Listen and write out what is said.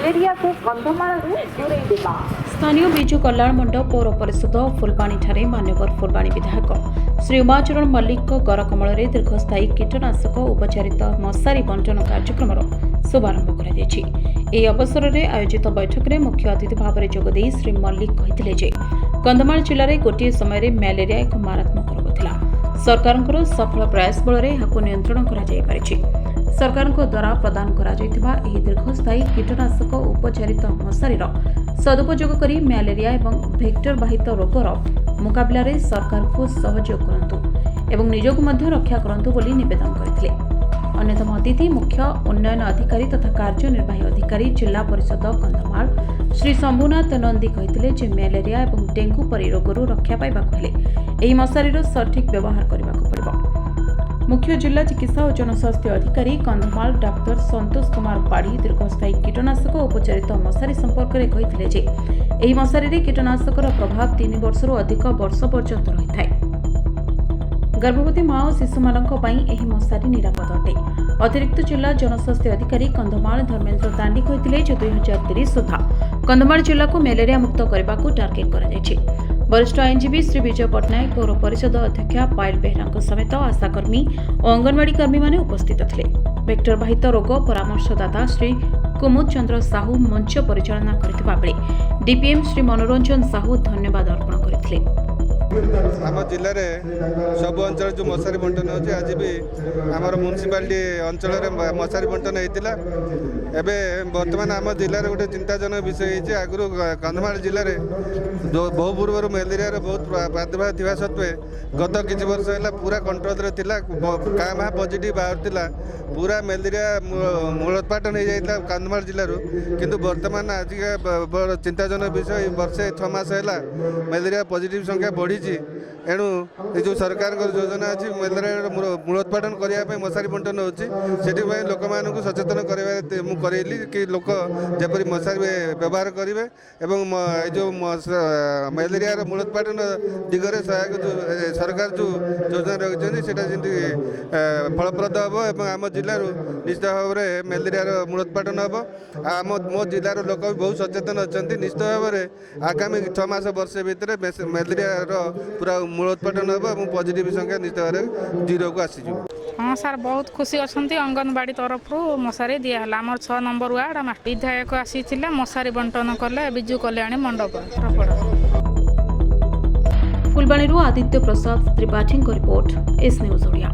Malaria को କନ୍ଧମାଳରୁ ଦୂରେଇ ଦେବା। ସ୍ଥାନୀୟ ବିଜୁ କଲ୍ୟାଣ ମଣ୍ଡପ ପୌର ପରିଷଦ ଫୁଲବାଣୀଠାରେ ମାନ୍ୟବର ଫୁଲବାଣୀ ବିଧାୟକ ଶ୍ରୀ ଉମାଚରଣ ମଲ୍ଲିକଙ୍କ ଗରକମଳରେ ଦୀର୍ଘସ୍ଥାୟୀ କୀଟନାଶକ ଉପଚାରିତ ମଶାରୀ ବଣ୍ଟନ କାର୍ଯ୍ୟକ୍ରମର ଶୁଭାରମ୍ଭ କରାଯାଇଛି। ଏହି ଅବସରରେ ଆୟୋଜିତ ବୈଠକରେ ମୁଖ୍ୟ ଅତିଥି ଭାବରେ ଯୋଗଦେଇ ଶ୍ରୀ ମଲ୍ଲିକ କହିଥିଲେ ଯେ କନ୍ଧମାଳ ଜିଲ୍ଲାରେ ଗୋଟିଏ ସମୟରେ ମ୍ୟାଲେରିଆ ଏକ ମାରାତ୍ମକ ରୋଗ ଥିଲା। ସରକାରଙ୍କର ସଫଳ ପ୍ରୟାସ ବଳରେ ଏହାକୁ ନିୟନ୍ତ୍ରଣ କରାଯାଇପାରିଛି। ସରକାରଙ୍କ ଦ୍ୱାରା ପ୍ରଦାନ କରାଯାଇଥିବା ଏହି ଦୀର୍ଘସ୍ଥାୟୀ କୀଟନାଶକ ଉପଚାରିତ ମଶାରୀର ସଦୁପଯୋଗ କରି ମ୍ୟାଲେରିଆ ଏବଂ ଭେକ୍ଟର ବାହିତ ରୋଗର ମୁକାବିଲାରେ ସରକାରଙ୍କୁ ସହଯୋଗ କରନ୍ତୁ ଏବଂ ନିଜକୁ ମଧ୍ୟ ରକ୍ଷା କରନ୍ତୁ ବୋଲି ନିବେଦନ କରିଥିଲେ। ଅନ୍ୟତମ ଅତିଥି ମୁଖ୍ୟ ଉନ୍ନୟନ ଅଧିକାରୀ ତଥା କାର୍ଯ୍ୟନିର୍ବାହୀ ଅଧିକାରୀ ଜିଲ୍ଲା ପରିଷଦ କନ୍ଧମାଳ ଶ୍ରୀ ଶମ୍ଭୁନାଥ ନନ୍ଦୀ କହିଥିଲେ ଯେ ମ୍ୟାଲେରିଆ ଏବଂ ଡେଙ୍ଗୁ ପରି ରୋଗରୁ ରକ୍ଷା ପାଇବାକୁ ହେଲେ ଏହି ମଶାରୀର ସଠିକ୍ ବ୍ୟବହାର କରିବାକୁ ପଡ଼ିବ। मुख्य जिला चिकित्सा और जनस्वास्थ्य अधिकारी कंधमाल डाक्टर संतोष कुमार पाढ़ी दीर्घस्थायी कीटनाशक उपचारित मशारी संपर्क में कहते जे एही मशारी कीटनाशकर प्रभाव 3 वर्ष अधिक वर्ष पर्यंत रही है। गर्भवती माँ और शिशु एही मशारी निरापद अटे। अतिरिक्त जिला जनस्वास्थ्य अधिकारी कंधमाल धर्मेन्द्र दांडी कहते 2030 सुधा कंधमाल जिला को मैलेरिया मुक्त करने को टार्गेट कर वरिष्ठ आईनजीवी श्री विजय पट्टनायक पौर परिषद अध्यक्षा पायल बेहरा समेत आशाकर्मी और अंगनवाड़ी कर्मी माने उपस्थित थे। वेक्टर बाहित रोग परामर्शदाता श्री कुमुद चंद्र साहू मंच परिचालना करथिबा बेले डीपीएम श्री मनोरंजन साहू धन्यवाद अर्पण करथिले। आम जिले में सब अंचल जो मशारी बंटन होची आज भी आमर म्युनिसिपालिटी अंचल मशारी बंटन होता एवं बर्तमान आम जिले में गोटे चिंताजनक विषय है। आगु कंधमाल जिले में बहु पूर्व मैलेरिया बहुत प्रादुर्भाव था सत्वे गत किसी वर्ष है पूरा कंट्रोल क्या माँ पॉजिटिव बाहर पूरा मैलेरिया मूलोत्पाटन हो जाता कंधमाल जिलूर किंतु बर्तमान आज चिंताजनक विषय वर्षे 6 मास है मैलेरिया पॉजिटिव संख्या बढ़ी एणु जो सरकार योजना अच्छी मैलेरिया मूलोत्पाटन करने मशारी बंटन होती लोक मान सचेतन करैली कि लोक जपरी मशारी व्यवहार करेंगे एवं जो मैलेरिया मूलोत्पाटन दिगरे सहायक जो सरकार जो योजना रखी जमी फलप्रद हम और आम जिलूर निश्चित भाव में मैलेरिया मूलोत्पाटन हम आम मो जिलार लोक भी बहुत सचेतन अच्छा निश्चित भाव में आगामी 6 मास वर्ष भितर मैलेरिया पूरा मूलोत्पाटन हम और पॉजिटिव संख्या निश्चित भाव में 0 को आसीज। हाँ सर बहुत खुशी अच्छा अंगनवाड़ी तरफ मशारी दिहला आम 6 नंबर वार्ड विधायक आसी मशारी बंटन कले विजु कल्याण मंडप फुलबाणी आदित्य प्रसाद त्रिपाठी रिपोर्ट एस न्यूज ओडिया।